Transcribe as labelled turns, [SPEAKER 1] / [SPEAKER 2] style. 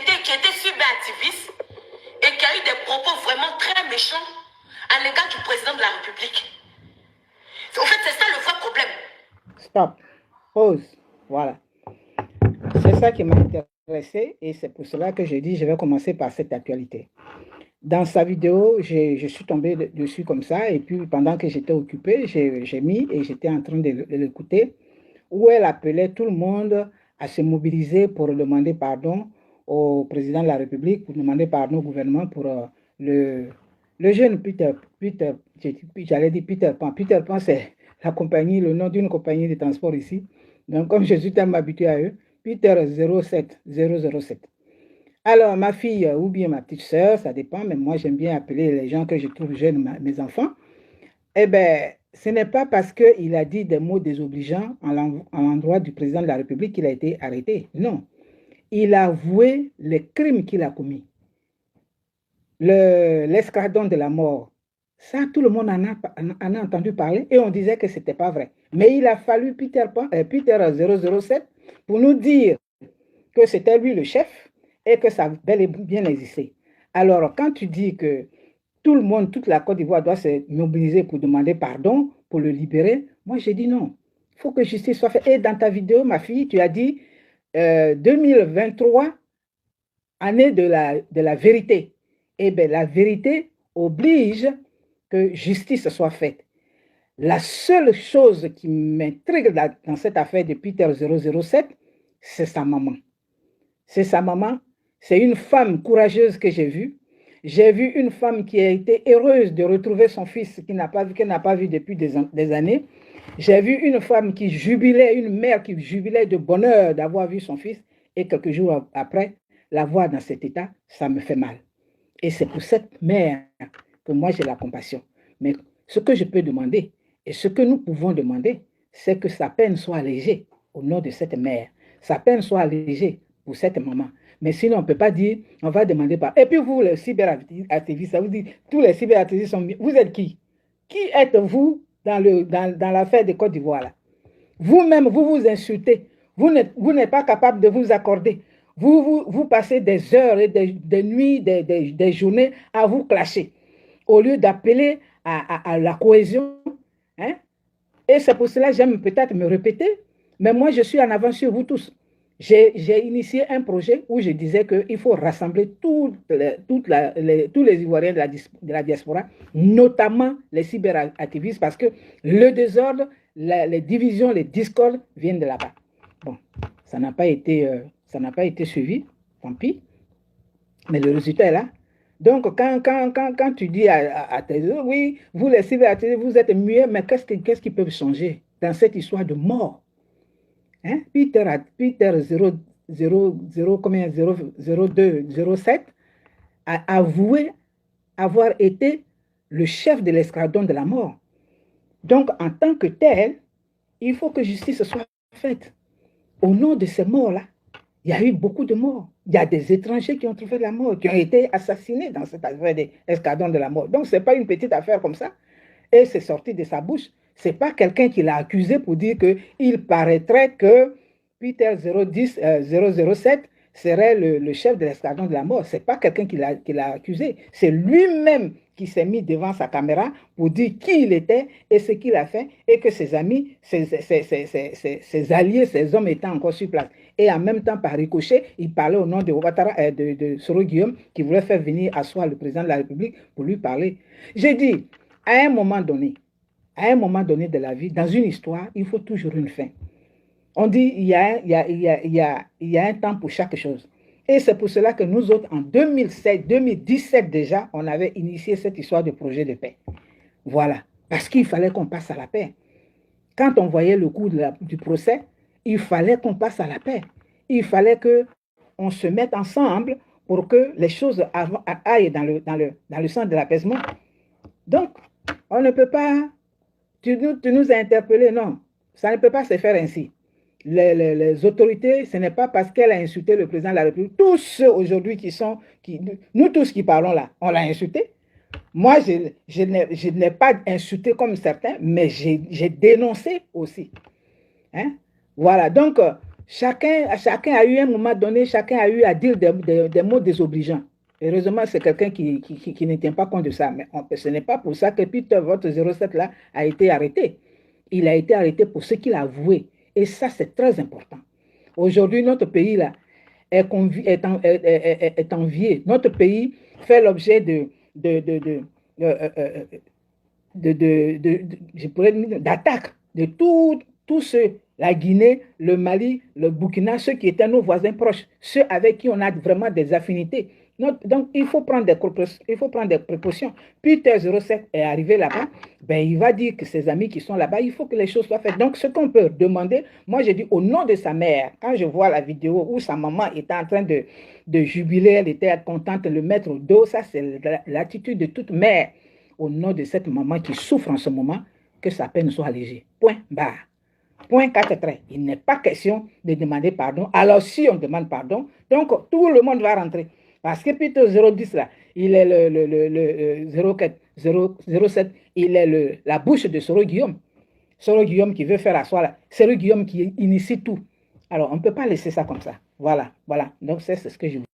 [SPEAKER 1] qui était cyberactiviste et qui a eu des propos vraiment très méchants à l'égard du président de la République. En fait, c'est ça le vrai problème.
[SPEAKER 2] Stop. Pause. Voilà. C'est ça qui m'a intéressé et c'est pour cela que j'ai dit je vais commencer par cette actualité. Dans sa vidéo, je suis tombé dessus comme ça et puis pendant que j'étais occupé, j'ai mis et j'étais en train de l'écouter où elle appelait tout le monde à se mobiliser pour demander pardon au président de la République, pour demander pardon au gouvernement pour le jeune Peter, j'allais dire Peter Pan. Peter Pan, c'est la compagnie, le nom d'une compagnie de transport ici. Donc, comme je suis tellement habitué à eux, Peter 007. Alors, ma fille ou bien ma petite sœur, ça dépend, mais moi, j'aime bien appeler les gens que je trouve jeunes mes enfants. Eh bien, ce n'est pas parce qu'il a dit des mots désobligeants à l'endroit du président de la République qu'il a été arrêté. Non. Il a avoué les crimes qu'il a commis. L'escadron de la mort. Ça, tout le monde en a entendu parler et on disait que ce n'était pas vrai. Mais il a fallu Peter 007 pour nous dire que c'était lui le chef et que ça a bel et bien existé. Alors, quand tu dis que tout le monde, toute la Côte d'Ivoire doit se mobiliser pour demander pardon, pour le libérer, moi j'ai dit non. Il faut que justice soit faite. Et dans ta vidéo, ma fille, tu as dit 2023, année de la vérité. Eh bien, la vérité oblige que justice soit faite. La seule chose qui m'intrigue dans cette affaire de Peter 007, c'est sa maman. C'est sa maman. C'est une femme courageuse que j'ai vue. J'ai vu une femme qui a été heureuse de retrouver son fils qu'elle n'a pas vu depuis des années. J'ai vu une femme qui jubilait, une mère qui jubilait de bonheur d'avoir vu son fils. Et quelques jours après, la voir dans cet état, ça me fait mal. Et c'est pour cette mère que moi j'ai la compassion. Mais ce que je peux demander, et ce que nous pouvons demander, c'est que sa peine soit allégée au nom de cette mère. Sa peine soit allégée pour cette maman. Mais sinon, on ne peut pas dire, on va demander pas. Et puis vous, les cyberactivistes, ça vous dit, tous les cyberactivistes sont... Vous êtes qui? Qui êtes-vous dans l'affaire de Côte d'Ivoire là? Vous-même, vous insultez. Vous n'êtes pas capable de vous accorder. Vous passez des heures et des nuits, des journées à vous clasher. Au lieu d'appeler à la cohésion. Hein? Et c'est pour cela que j'aime peut-être me répéter, mais moi je suis en avance sur vous tous. J'ai initié un projet où je disais qu'il faut rassembler tous les Ivoiriens de la diaspora, notamment les cyberactivistes, parce que le désordre, les divisions, les discordes viennent de là-bas. Bon, ça n'a pas été suivi, tant pis, mais le résultat est là. Donc, quand tu dis à tes autres, oui, vous les cyberactivistes, vous êtes muets, mais qu'est-ce qui peut changer dans cette histoire de mort? Hein? Peter 0207 a avoué avoir été le chef de l'escadron de la mort. Donc, en tant que tel, il faut que justice soit faite. Au nom de ces morts-là, il y a eu beaucoup de morts. Il y a des étrangers qui ont trouvé la mort, qui ont été assassinés dans cette affaire de l'escadron de la mort. Donc, ce n'est pas une petite affaire comme ça. Et c'est sorti de sa bouche. Ce n'est pas quelqu'un qui l'a accusé pour dire qu'il paraîtrait que Peter 007 serait le chef de l'escadron de la mort. Ce n'est pas quelqu'un qui l'a accusé. C'est lui-même qui s'est mis devant sa caméra pour dire qui il était et ce qu'il a fait et que ses amis, ses alliés, ses hommes étaient encore sur place. Et en même temps, par ricochet, il parlait au nom de Soro Guillaume qui voulait faire venir asseoir le président de la République pour lui parler. J'ai dit, à un moment donné de la vie, dans une histoire, il faut toujours une fin. On dit il y a un temps pour chaque chose. Et c'est pour cela que nous autres, en 2017 déjà, on avait initié cette histoire de projet de paix. Voilà. Parce qu'il fallait qu'on passe à la paix. Quand on voyait le cours du procès, il fallait qu'on passe à la paix. Il fallait qu'on se mette ensemble pour que les choses aillent dans le sens de l'apaisement. Donc, on ne peut pas... Tu nous as interpellés, non. Ça ne peut pas se faire ainsi. Les autorités, ce n'est pas parce qu'elle a insulté le président de la République. Tous ceux aujourd'hui nous tous qui parlons là, on l'a insulté. Moi, je n'ai pas insulté comme certains, mais j'ai dénoncé aussi. Hein? Voilà, donc, Chacun a eu un moment donné, chacun a eu à dire des mots désobligeants. Heureusement, c'est quelqu'un qui ne tient pas compte de ça. Mais ce n'est pas pour ça que Peter, votre 07 là, a été arrêté. Il a été arrêté pour ce qu'il a avoué. Et ça, c'est très important. Aujourd'hui, notre pays là est envié. Notre pays fait l'objet d'attaques de tous ceux, la Guinée, le Mali, le Burkina, ceux qui étaient nos voisins proches, ceux avec qui on a vraiment des affinités. Donc, il faut prendre des précautions. Peter 07 est arrivé là-bas, ben, il va dire que ses amis qui sont là-bas, il faut que les choses soient faites. Donc, ce qu'on peut demander, moi, j'ai dit au nom de sa mère, quand je vois la vidéo où sa maman était en train de jubiler, elle était contente de le mettre au dos, ça, c'est l'attitude de toute mère. Au nom de cette maman qui souffre en ce moment, que sa peine soit allégée. Point barre. Point 4 traits. Il n'est pas question de demander pardon. Alors, si on demande pardon, donc tout le monde va rentrer. Parce que plutôt 010 là, il est le 04, 07, il est la bouche de Soro Guillaume. Soro Guillaume qui veut faire asseoir là. Soro Guillaume qui initie tout. Alors, on ne peut pas laisser ça comme ça. Voilà, voilà. Donc, c'est ce que je